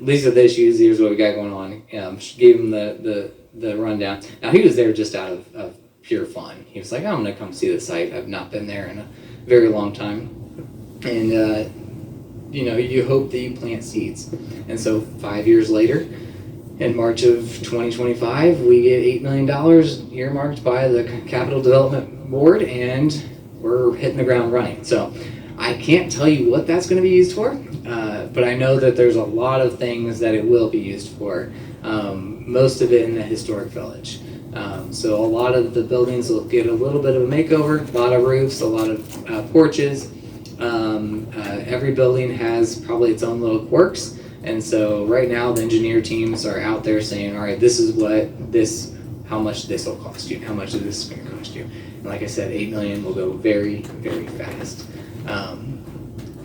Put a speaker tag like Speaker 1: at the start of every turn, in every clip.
Speaker 1: these are the issues. Here's what we got going on. Gave him the rundown. Now he was there just out of pure fun. He was like, I'm going to come see the site. I've not been there in a very long time. And, you hope that you plant seeds. And so 5 years later, in March of 2025, we get $8 million earmarked by the Capital Development Board, and we're hitting the ground running. So I can't tell you what that's going to be used for, but I know that there's a lot of things that it will be used for, most of it in the historic village. So a lot of the buildings will get a little bit of a makeover, a lot of roofs, a lot of porches. Every building has probably its own little quirks, and so right now the engineer teams are out there saying, all right, this is how much this will cost you, how much of this is going to cost you. And like I said, $8 million will go very, very fast.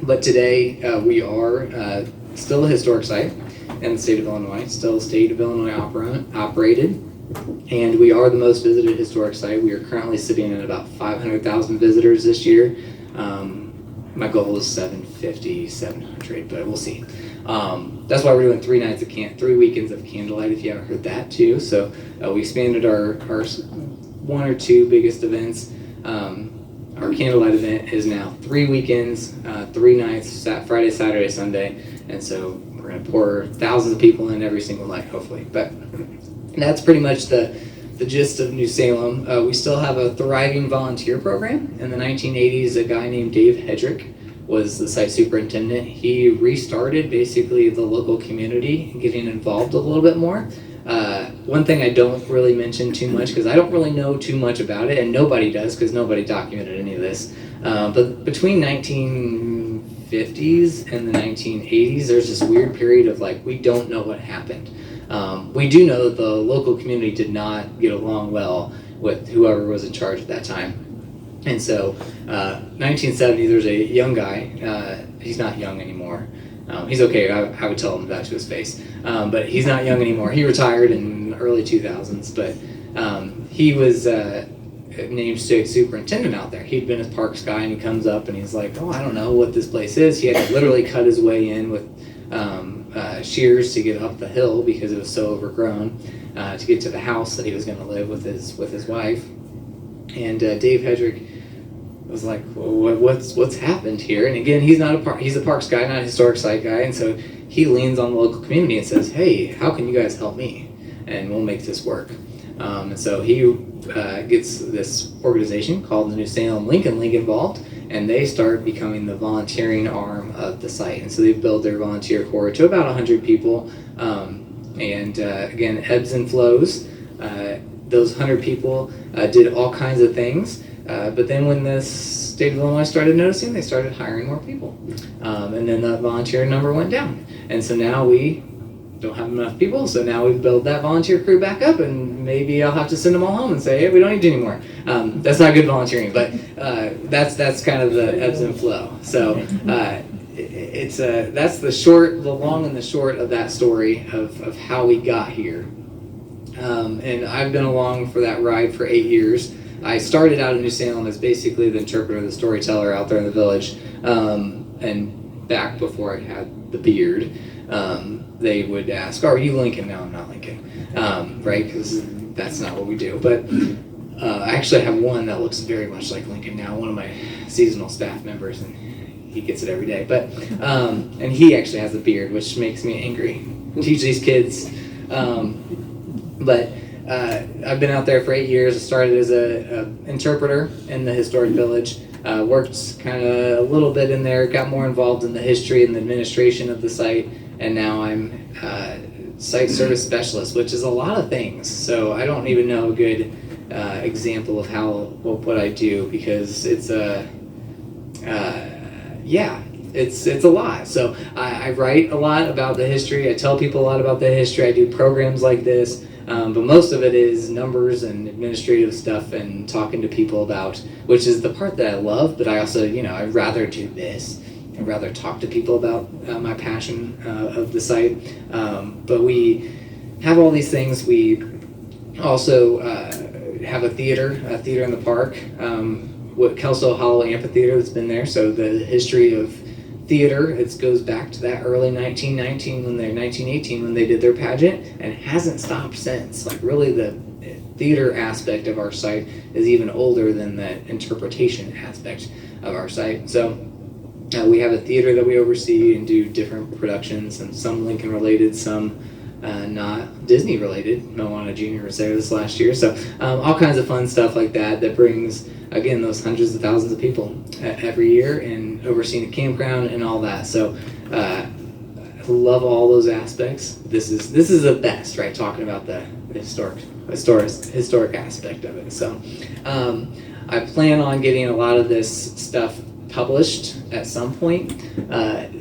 Speaker 1: But today we are still a historic site in the state of Illinois, still state of Illinois operated, and we are the most visited historic site. We are currently sitting at about 500,000 visitors this year. My goal is 750, 700, but we'll see. That's why we're doing 3 weekends of candlelight, if you haven't heard that too. So we expanded our 1 or 2 biggest events. Our candlelight event is now 3 weekends, 3 nights, Friday, Saturday, Sunday. And so we're going to pour thousands of people in every single night, hopefully. But that's pretty much the gist of New Salem. We still have a thriving volunteer program. In the 1980s, a guy named Dave Hedrick was the site superintendent. He restarted basically the local community, getting involved a little bit more. One thing I don't really mention too much, because I don't really know too much about it, and nobody does, because nobody documented any of this. But between 1950s and the 1980s, there's this weird period of we don't know what happened. We do know that the local community did not get along well with whoever was in charge at that time. And so 1970, there's a young guy. He's not young anymore. He's okay. I would tell him that to his face. But he's not young anymore. He retired in the early 2000s. But he was named state superintendent out there. He'd been a parks guy, and he comes up and he's like, I don't know what this place is. He had to literally cut his way in with shears to get up the hill because it was so overgrown, to get to the house that he was going to live with his wife. And Dave Hedrick was like, well, what's happened here? And again, he's a parks guy, not a historic site guy, and so he leans on the local community and says, hey, how can you guys help me? And we'll make this work. And so he gets this organization called the New Salem Lincoln League involved, and they start becoming the volunteering arm of the site. And so they build their volunteer corps to about 100 people. Again, ebbs and flows. Those 100 people did all kinds of things. But then when the state of Illinois started noticing, they started hiring more people. And then the volunteer number went down. And so now we don't have enough people, so now we've built that volunteer crew back up, and maybe I'll have to send them all home and say, hey, we don't need you anymore. That's not good volunteering, but that's kind of the ebbs and flow. So that's the long and the short of that story of how we got here. And I've been along for that ride for 8 years. I started out in New Salem as basically the interpreter, the storyteller out there in the village, and back before I had the beard. They would ask, are you Lincoln? No, I'm not Lincoln, right? Because that's not what we do. But I actually have one that looks very much like Lincoln now, one of my seasonal staff members, and he gets it every day. But and he actually has a beard, which makes me angry. Teach these kids. But I've been out there for 8 years. I started as an interpreter in the historic village. Worked kind of a little bit in there, got more involved in the history and the administration of the site, and now I'm site service specialist, which is a lot of things. So I don't even know a good example of what I do, because it's a lot. So I write a lot about the history. I tell people a lot about the history. I do programs like this. But most of it is numbers and administrative stuff and talking to people about, which is the part that I love, but I also, I'd rather do this. I'd rather talk to people about my passion of the site. But we have all these things. We also have a theater in the park, what Kelso Hollow Amphitheater that's been there. So the history of theater. It goes back to that early 1918 when they did their pageant, and it hasn't stopped since. Like, really, the theater aspect of our site is even older than the interpretation aspect of our site. So we have a theater that we oversee and do different productions, and some Lincoln related, some not Disney related. Moana Jr. was there this last year. So all kinds of fun stuff like that brings, again, those hundreds of thousands of people every year, and overseeing a campground and all that. So I love all those aspects. This is the best, right? Talking about the historic aspect of it. So I plan on getting a lot of this stuff published at some point.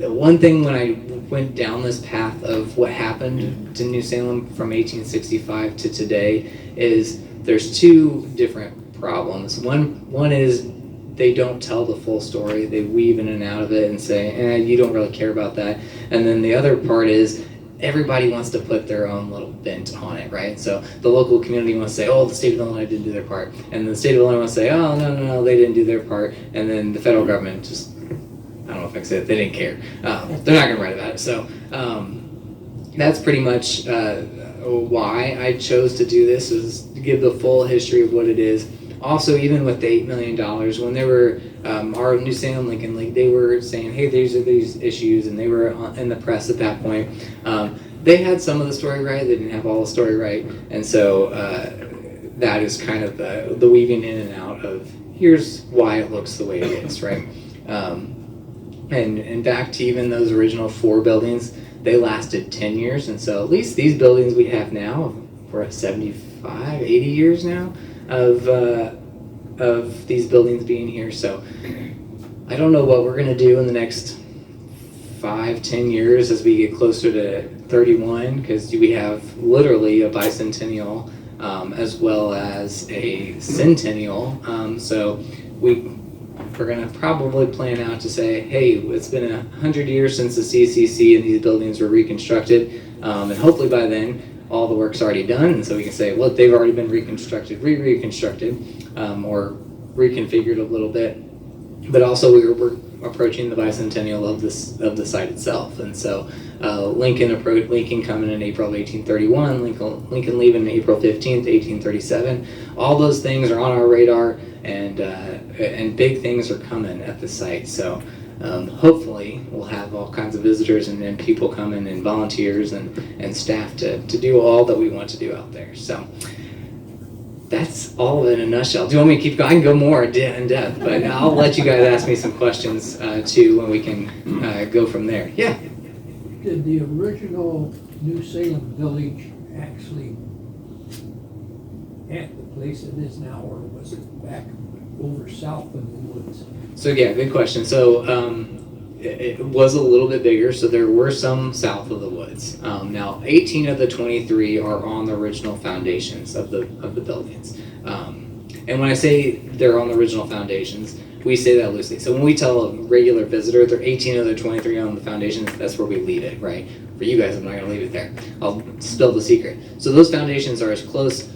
Speaker 1: One thing, when I went down this path of what happened to New Salem from 1865 to today, is there's two different problems. One is they don't tell the full story. They weave in and out of it and say, you don't really care about that. And then the other part is everybody wants to put their own little bent on it, right? So the local community wants to say, the state of Illinois didn't do their part. And the state of Illinois wants to say, no, they didn't do their part. And then the federal government just, I don't know if I can say it, they didn't care. They're not going to write about it. So that's pretty much why I chose to do this, is to give the full history of what it is. Also, even with the $8 million, when they were, our New Salem Lincoln League, they were saying, hey, these are these issues, and they were in the press at that point. They had some of the story right, they didn't have all the story right, and so that is kind of the weaving in and out of, here's why it looks the way it is, right? And back to even those original 4 buildings, they lasted 10 years, and so at least these buildings we have now, we're at 75, 80 years now, of these buildings being here. So I don't know what we're going to do in the next 5-10 years as we get closer to 31, because we have literally a bicentennial as well as a centennial. So we're going to probably plan out to say, hey, it's been 100 years since the CCC and these buildings were reconstructed, and hopefully by then all the work's already done, and so we can say, well, they've already been reconstructed, or reconfigured a little bit. But also we're approaching the bicentennial of the site itself, and so Lincoln coming in April of 1831, Lincoln leaving April 15th, 1837. All those things are on our radar, and big things are coming at the site. So hopefully we'll have all kinds of visitors and people coming, and volunteers and staff to do all that we want to do out there. So that's all of it in a nutshell. Do you want me to keep going? I can go more in depth, but I'll let you guys ask me some questions too, when we can go from there. Yeah?
Speaker 2: Did the original New Salem village actually at the place it is now, or was it back over south in the woods?
Speaker 1: So yeah, good question. So it was a little bit bigger, so there were some south of the woods. Now 18 of the 23 are on the original foundations of the buildings. And when I say they're on the original foundations, we say that loosely. So when we tell a regular visitor they're 18 of the 23 on the foundations, that's where we leave it, right? For you guys, I'm not going to leave it there. I'll spill the secret. So those foundations are as close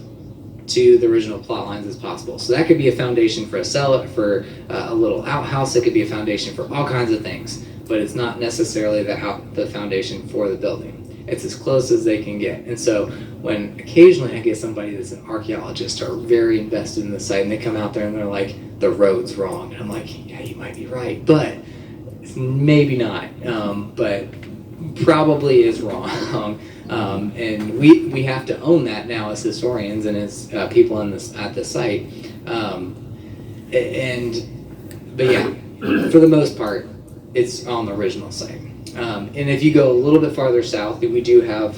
Speaker 1: to the original plot lines as possible. So that could be a foundation for a cellar, for a little outhouse. It could be a foundation for all kinds of things, but it's not necessarily the foundation for the building. It's as close as they can get. And so when occasionally I get somebody that's an archaeologist or very invested in the site, and they come out there and they're like, the road's wrong. And I'm like, yeah, you might be right, but maybe not. But probably is wrong. And we have to own that now as historians and as people at the site. But yeah, for the most part, it's on the original site. And if you go a little bit farther south, we do have,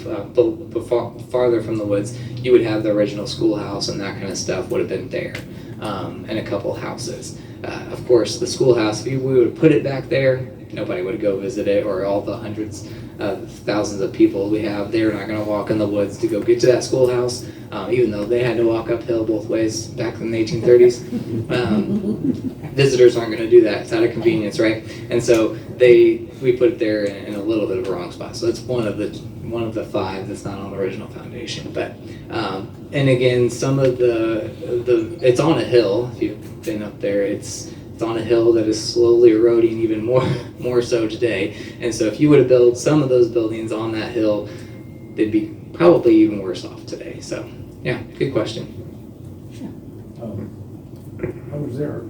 Speaker 1: farther from the woods, you would have the original schoolhouse, and that kind of stuff would have been there, and a couple houses. Of course, the schoolhouse, if we would put it back there, nobody would go visit it, or all the hundreds of thousands of people we have. They're not going to walk in the woods to go get to that schoolhouse, even though they had to walk uphill both ways back in the 1830s. Visitors aren't going to do that. It's out of convenience, right? And so we put it there in a little bit of a wrong spot. So it's one of the 5 that's not on the original foundation. But and again, some of the it's on a hill. If you've been up there, it's It's on a hill that is slowly eroding even more so today. And so if you would have built some of those buildings on that hill, they'd be probably even worse off today. So yeah, good question.
Speaker 3: I was there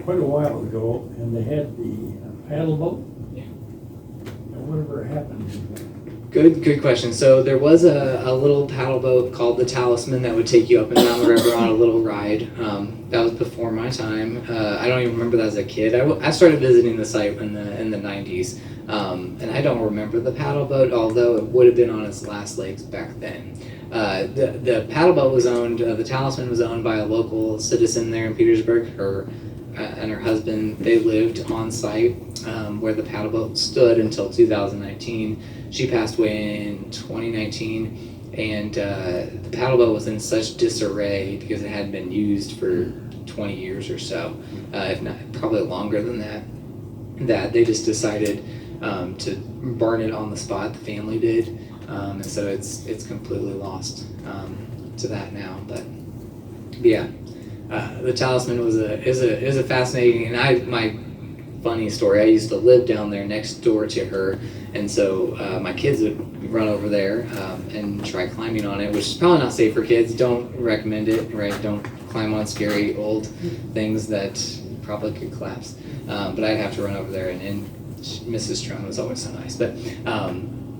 Speaker 3: quite a while ago, and they had the paddle boat.
Speaker 1: Yeah.
Speaker 3: And whatever happened to that?
Speaker 1: Good question. So there was a little paddle boat called the Talisman that would take you up and down the river on a little ride. That was before my time. I don't even remember that as a kid. I started visiting the site in the 90s, and I don't remember the paddle boat, although it would have been on its last legs back then. The paddle boat was owned, the Talisman was owned by a local citizen there in Petersburg. Her and her husband, they lived on site where the paddle boat stood until 2019. She passed away in 2019, and the paddle boat was in such disarray because it hadn't been used for 20 years or so, if not probably longer than that, that they just decided to burn it on the spot. The family did. And so it's completely lost to that now. But yeah, the Talisman is a fascinating, and my funny story. I used to live down there next door to her, and so my kids would run over there and try climbing on it, which is probably not safe for kids. Don't recommend it, right? Don't climb on scary old things that probably could collapse. But I'd have to run over there, and Mrs. Trone was always so nice, but.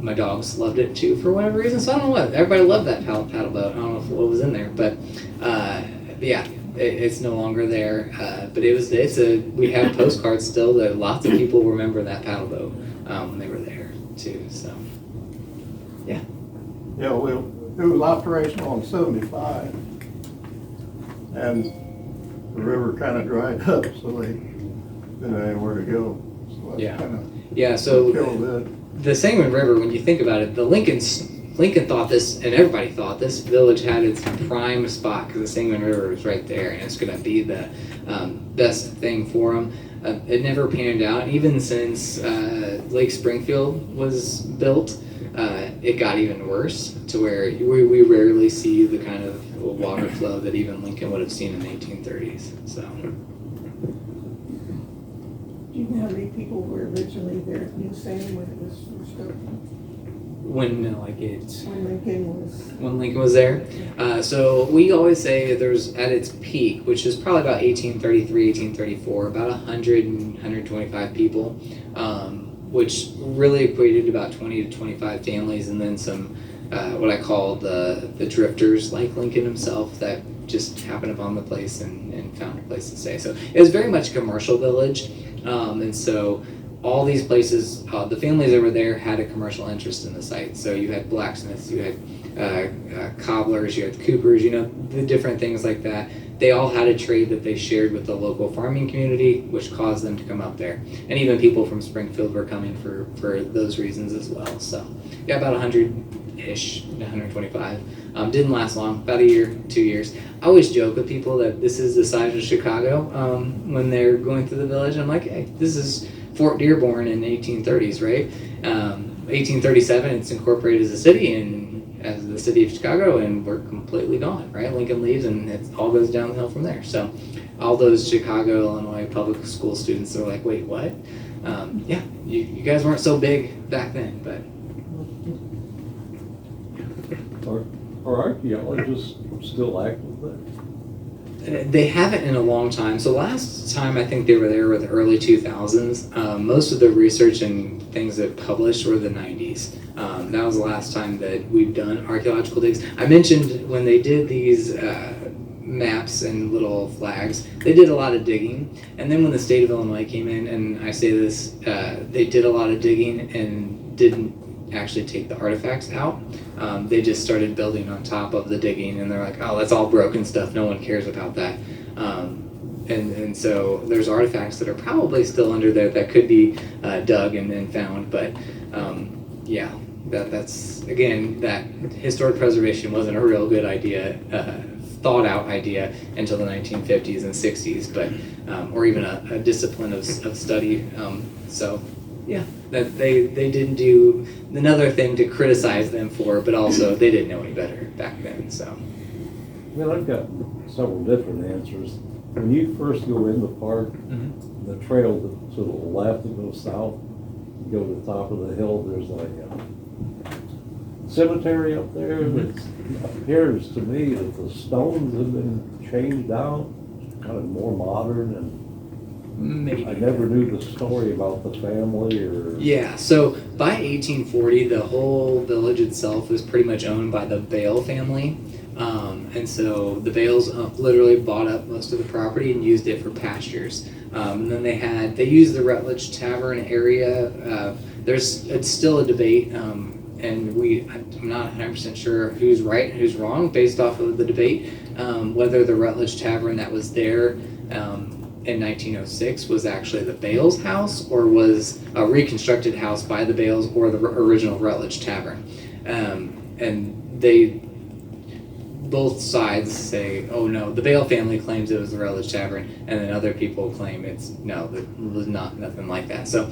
Speaker 1: My dogs loved it too for whatever reason. So I don't know what. Everybody loved that paddle boat. I don't know what was in there, but yeah, it's no longer there. But we have postcards still that lots of people remember that paddle boat when they were there too. So yeah.
Speaker 4: Yeah, well, it was operational on 75, and the river kind of dried up, so they didn't have anywhere to go. So that's
Speaker 1: Yeah.
Speaker 4: kind of
Speaker 1: Yeah. So.
Speaker 4: killed it.
Speaker 1: The Sangamon River, when you think about it, Lincoln thought this, and everybody thought this village had its prime spot because the Sangamon River was right there, and it's going to be the best thing for them. It never panned out. Even since Lake Springfield was built, it got even worse to where we rarely see the kind of water flow that even Lincoln would have seen in the 1830s. So.
Speaker 5: Do you know how many people were originally there at New Salem when it was first opened?
Speaker 1: When
Speaker 5: When Lincoln was.
Speaker 1: Lincoln was there. So we always say there's at its peak, which is probably about 1833, 1834, about 100 and 125 people, which really equated to about 20 to 25 families, and then some what I call the drifters, like Lincoln himself, that just happened upon the place and found a place to stay. So it was very much a commercial village, and so all these places, the families that were there had a commercial interest in the site. So you had blacksmiths, you had cobblers, you had coopers, the different things like that. They all had a trade that they shared with the local farming community, which caused them to come up there. And even people from Springfield were coming for those reasons as well. So yeah, about 100-ish, 125. Didn't last long, about a year, 2 years. I always joke with people that this is the size of Chicago when they're going through the village. I'm like, hey, this is Fort Dearborn in the 1830s, right? 1837, it's incorporated as a city and as the city of Chicago, and we're completely gone, right? Lincoln leaves, and it all goes downhill from there. So all those Chicago, Illinois public school students are like, wait, what? Yeah, you guys weren't so big back then, but.
Speaker 3: Are archaeologists still active there?
Speaker 1: They haven't in a long time. So last time I think they were there were the early 2000s. Most of the research and things that published were the 90s. That was the last time that we've done archaeological digs. I mentioned when they did these maps and little flags, they did a lot of digging. And then when the state of Illinois came in, and I say this, they did a lot of digging and didn't actually take the artifacts out. They just started building on top of the digging, and they're like, oh, that's all broken stuff, no one cares about that. And so there's artifacts that are probably still under there that could be dug and found, but yeah, that's again, that historic preservation wasn't a real good idea, thought out idea until the 1950s and 60s, but or even a discipline of study. So yeah, that they didn't do another thing to criticize them for, but also they didn't know any better back then. So
Speaker 3: Well, I've got several different answers. When you first go in the park,
Speaker 1: Mhm.
Speaker 3: the trail to the left and goes south, you go to the top of the hill, there's a cemetery up there that appears to me that the stones have been changed out, kind of more modern, and
Speaker 1: Maybe.
Speaker 3: I never knew the story about the family or.
Speaker 1: Yeah, so by 1840, the whole village itself was pretty much owned by the Bale family. And so the Bales literally bought up most of the property and used it for pastures. And then they used the Rutledge Tavern area. It's still a debate, and I'm not 100% sure who's right and who's wrong based off of the debate, whether the Rutledge Tavern that was there in 1906 was actually the Bales house or was a reconstructed house by the Bales or the original Rutledge Tavern. And both sides say, oh no, the Bale family claims it was the Rutledge Tavern, and then other people claim it was nothing like that. So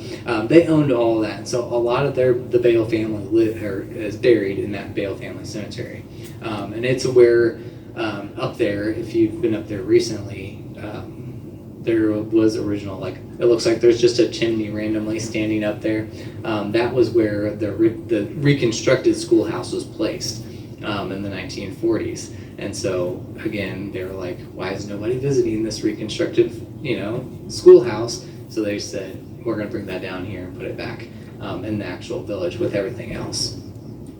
Speaker 1: they owned all that. So a lot of the Bale family is buried in that Bale family cemetery. And it's where, up there, if you've been up there recently, there was original, it looks like there's just a chimney randomly standing up there. That was where the reconstructed schoolhouse was placed in the 1940s. And so, again, they were like, why is nobody visiting this reconstructed, schoolhouse? So they said, we're going to bring that down here and put it back in the actual village with everything else.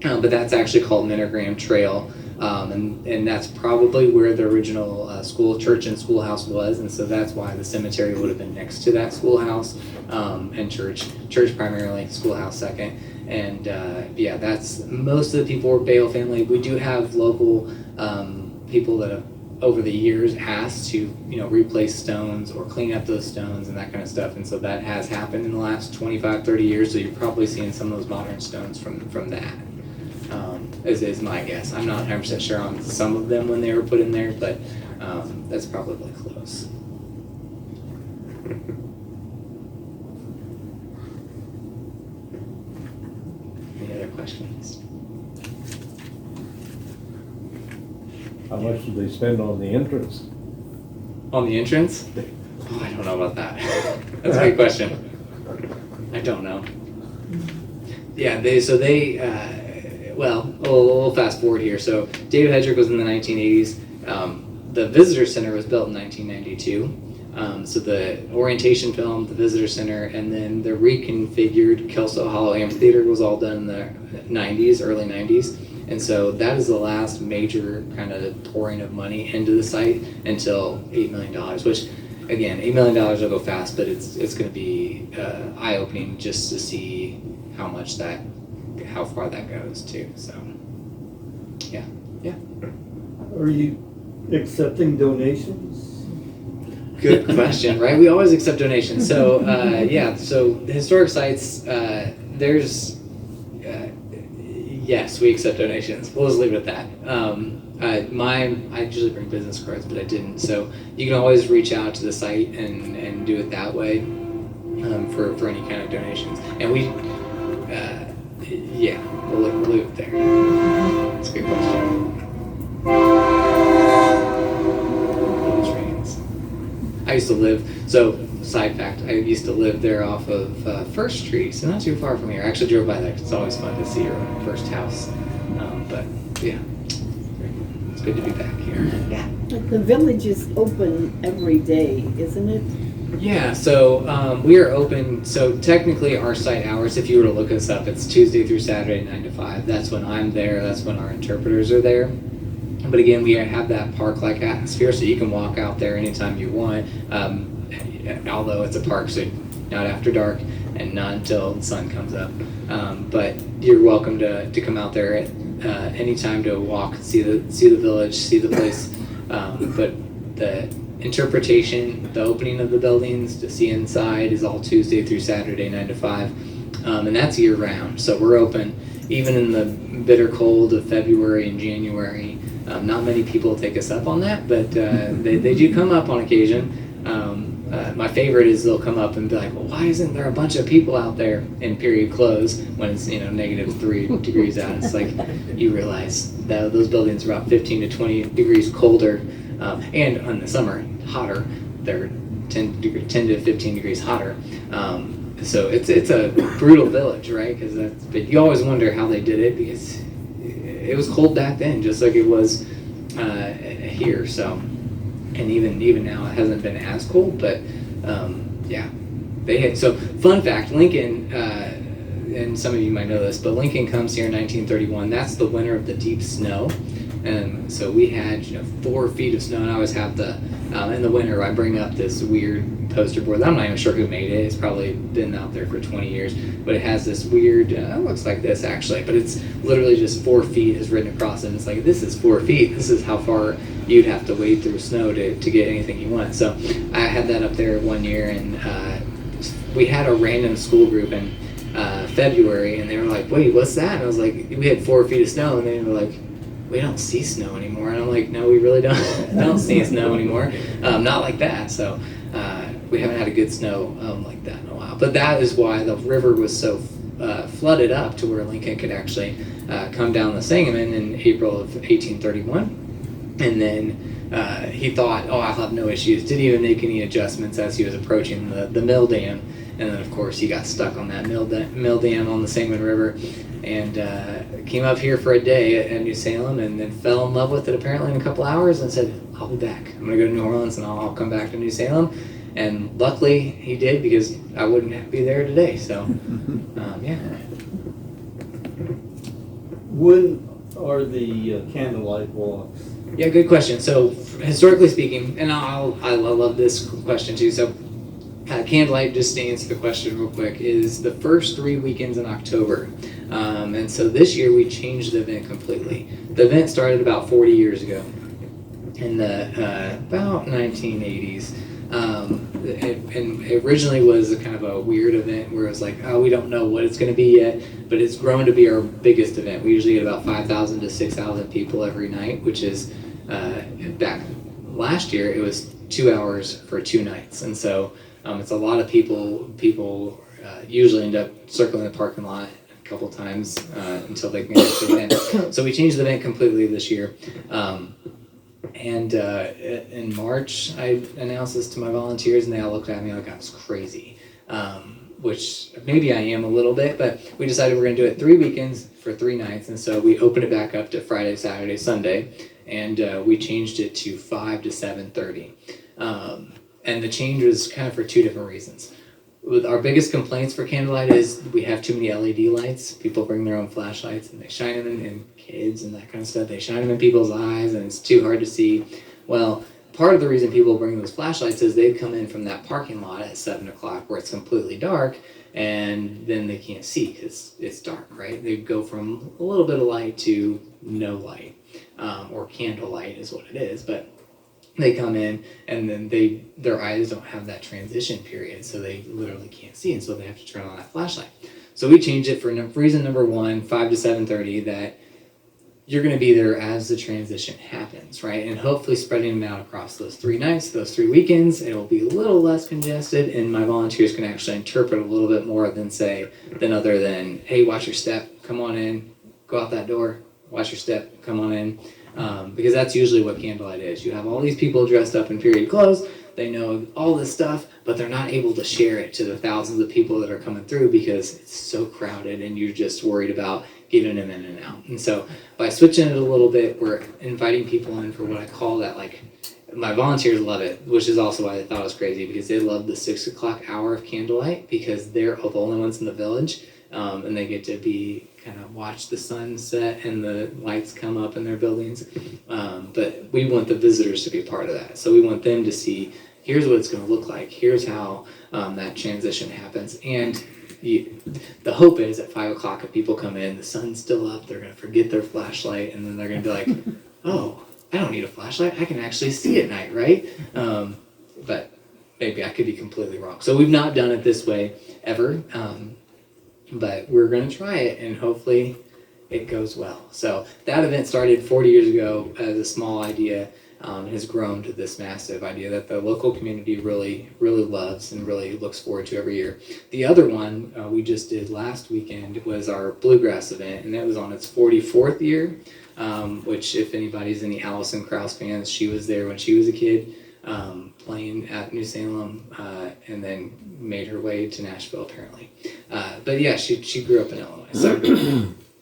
Speaker 1: But that's actually called Mintergram Trail. And that's probably where the original church and schoolhouse was, and so that's why the cemetery would have been next to that schoolhouse, and church primarily, schoolhouse second. And that's most of the people were Bale family. We do have local people that have over the years asked to replace stones or clean up those stones and that kind of stuff, and so that has happened in the last 25-30 years. So you're probably seeing some of those modern stones from that. Is my guess. I'm not 100% sure on some of them when they were put in there, but that's probably close. Any other questions?
Speaker 3: How much did they spend on the entrance?
Speaker 1: On the entrance? Oh, I don't know about that. That's a good question. I don't know. Yeah, we'll fast forward here. So David Hedrick was in the 1980s. The Visitor Center was built in 1992. So the orientation film, the Visitor Center, and then the reconfigured Kelso Hollow Amphitheater was all done in the 90s, early 90s. And so that is the last major kind of pouring of money into the site until $8 million, which, again, $8 million will go fast, but it's going to be eye-opening just to see how far that goes too. So yeah.
Speaker 6: Are you accepting donations?
Speaker 1: Good question, right? We always accept donations. So so historic sites, yes, we accept donations. We'll just leave it at that. I usually bring business cards, but I didn't. So you can always reach out to the site and do it that way for any kind of donations. And we'll leave it there. That's a good question. Trains. I used to live, side fact, I used to live there off of First Street, so not too far from here. I actually drove by there. It's always fun to see your first house. But yeah, it's good to be back here. Yeah.
Speaker 7: The village is open every day, isn't it?
Speaker 1: Yeah, so we are open. So technically, our site hours, if you were to look us up, it's Tuesday through Saturday, 9 to 5. That's when I'm there. That's when our interpreters are there. But again, we have that park-like atmosphere, so you can walk out there anytime you want. Although it's a park, so not after dark and not until the sun comes up. But you're welcome to come out there at anytime to walk, see the village, see the place. But the interpretation, the opening of the buildings, to see inside is all Tuesday through Saturday, 9 to 5. And that's year round. So we're open even in the bitter cold of February and January. Not many people take us up on that, but they do come up on occasion. my favorite is they'll come up and be like, well, why isn't there a bunch of people out there in period close when it's, -3 degrees out? It's like you realize that those buildings are about 15 to 20 degrees colder, and in the summer hotter. They're 10 to 15 degrees hotter. So it's a brutal village, right? But you always wonder how they did it, because it was cold back then, just like it was here. So, and even now it hasn't been as cold, but yeah, they had. So fun fact, Lincoln, and some of you might know this, but Lincoln comes here in 1931. That's the winter of the deep snow. And so we had 4 feet of snow, and I always have in the winter I bring up this weird poster board. I'm not even sure who made it. It's probably been out there for 20 years, but it has this weird, it looks like this actually, but it's literally just 4 feet is written across it, and it's like, this is 4 feet. This is how far you'd have to wade through snow to get anything you want. So I had that up there one year, and we had a random school group in February, and they were like, wait, what's that? And I was like, we had 4 feet of snow, and they were like, we don't see snow anymore. And I'm like, no, we really don't see snow anymore. Not like that. So we haven't had a good snow like that in a while. But that is why the river was so flooded up to where Lincoln could actually come down the Sangamon in April of 1831. And then he thought, I'll have no issues. Didn't even make any adjustments as he was approaching the mill dam. And then, of course, he got stuck on that mill dam on the Sangamon River, and came up here for a day at New Salem, and then fell in love with it apparently in a couple hours, and said, I'll be back. I'm going to go to New Orleans, and I'll come back to New Salem. And luckily he did, because I wouldn't be there today. So, yeah.
Speaker 6: When are the candlelight walks?
Speaker 1: Yeah, good question. So, historically speaking, and I love this question too. So, candlelight, just to answer the question real quick, is the first 3 weekends in October. And so this year we changed the event completely. The event started about 40 years ago, in the about 1980s. And it originally was a kind of a weird event where it was like, we don't know what it's going to be yet, but it's grown to be our biggest event. We usually get about 5,000 to 6,000 people every night, which is, back last year, it was 2 hours for 2 nights. And so it's a lot of people usually end up circling the parking lot a couple times until they can get to the event. So we changed the event completely this year. And in March, I announced this to my volunteers, and they all looked at me like I was crazy, which maybe I am a little bit, but we decided we're going to do it 3 weekends for 3 nights. And so we opened it back up to Friday, Saturday, Sunday, and we changed it to 5 to 7:30. And the change was kind of for 2 different reasons. With our biggest complaints for candlelight is we have too many LED lights. People bring their own flashlights, and they shine them in kids and that kind of stuff. They shine them in people's eyes, and it's too hard to see. Well, part of the reason people bring those flashlights is they come in from that parking lot at 7 o'clock where it's completely dark, and then they can't see because it's dark, right? They go from a little bit of light to no light, or candlelight is what it is, but they come in, and then their eyes don't have that transition period, so they literally can't see, and so they have to turn on that flashlight. So we changed it for reason number 1, 5 to 7:30, that you're going to be there as the transition happens, right? And hopefully spreading them out across those 3 nights, those 3 weekends, it'll be a little less congested, and my volunteers can actually interpret a little bit more than hey, watch your step, come on in, go out that door, watch your step, come on in. Because that's usually what candlelight is. You have all these people dressed up in period clothes, they know all this stuff, but they're not able to share it to the thousands of people that are coming through because it's so crowded, and you're just worried about getting them in and out. And so by switching it a little bit, we're inviting people in for what I call that, like, my volunteers love it, which is also why they thought it was crazy, because they love the 6 o'clock hour of candlelight, because they're the only ones in the village, and they get to kind of watch the sun set and the lights come up in their buildings. But we want the visitors to be part of that. So we want them to see, here's what it's going to look like. Here's how that transition happens. And the hope is at 5 o'clock, if people come in, the sun's still up, they're going to forget their flashlight, and then they're going to be like, oh, I don't need a flashlight. I can actually see at night, right? But maybe I could be completely wrong. So we've not done it this way ever. But we're going to try it, and hopefully it goes well. So that event started 40 years ago as a small idea. has grown to this massive idea that the local community really, really loves and really looks forward to every year. The other one we just did last weekend was our bluegrass event, and that was on its 44th year, which if anybody's any Alison Krauss fans, she was there when she was a kid, playing at New Salem, and then made her way to Nashville apparently. But yeah, she grew up in Illinois. So,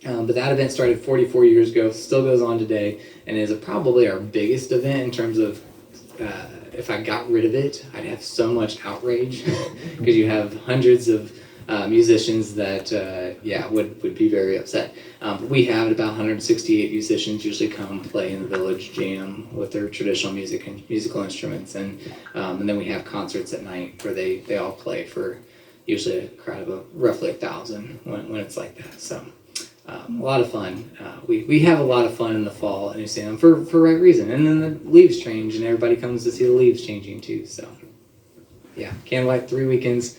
Speaker 1: but that event started 44 years ago, still goes on today, and is probably our biggest event in terms of if I got rid of it, I'd have so much outrage because you have hundreds of musicians that would be very upset. We have about 168 musicians usually come play in the village jam with their traditional music and musical instruments, and then we have concerts at night where they all play for usually a crowd of roughly 1,000 when it's like that. So a lot of fun. We have a lot of fun in the fall in New Salem for right reason, and then the leaves change and everybody comes to see the leaves changing too. So yeah, Candlelight 3 weekends,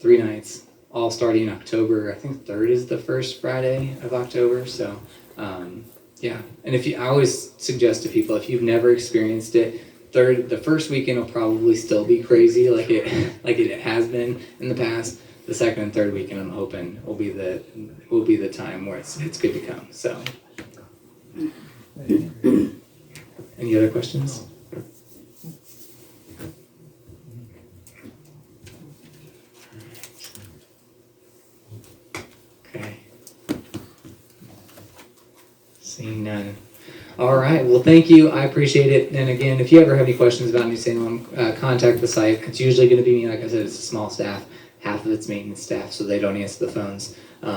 Speaker 1: 3 nights, all starting October. I think 3rd is the first Friday of October. So, yeah. And I always suggest to people, if you've never experienced it, the first weekend will probably still be crazy, like it has been in the past. The second and third weekend, I'm hoping, will be the time where it's good to come. So, any other questions? Okay. Seeing none. All right. Well, thank you. I appreciate it. And again, if you ever have any questions about New Salem, contact the site. It's usually going to be me. Like I said, it's a small staff. Half of it's maintenance staff, so they don't answer the phones.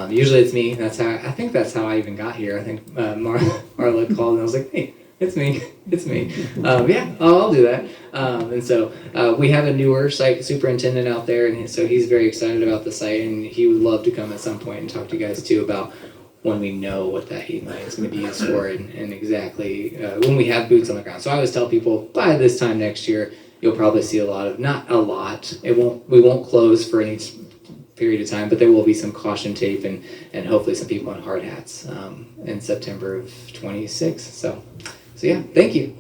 Speaker 1: Usually it's me. I think that's how I even got here. I think Marla called and I was like, hey, it's me. It's me. Yeah, I'll do that. And so we have a newer site superintendent out there, and so he's very excited about the site, and he would love to come at some point and talk to you guys too about when we know what that heat line is going to be used for, and exactly when we have boots on the ground. So I always tell people by this time next year, you'll probably see not a lot. We won't close for any period of time, but there will be some caution tape and hopefully some people in hard hats in September of 26. So yeah, thank you.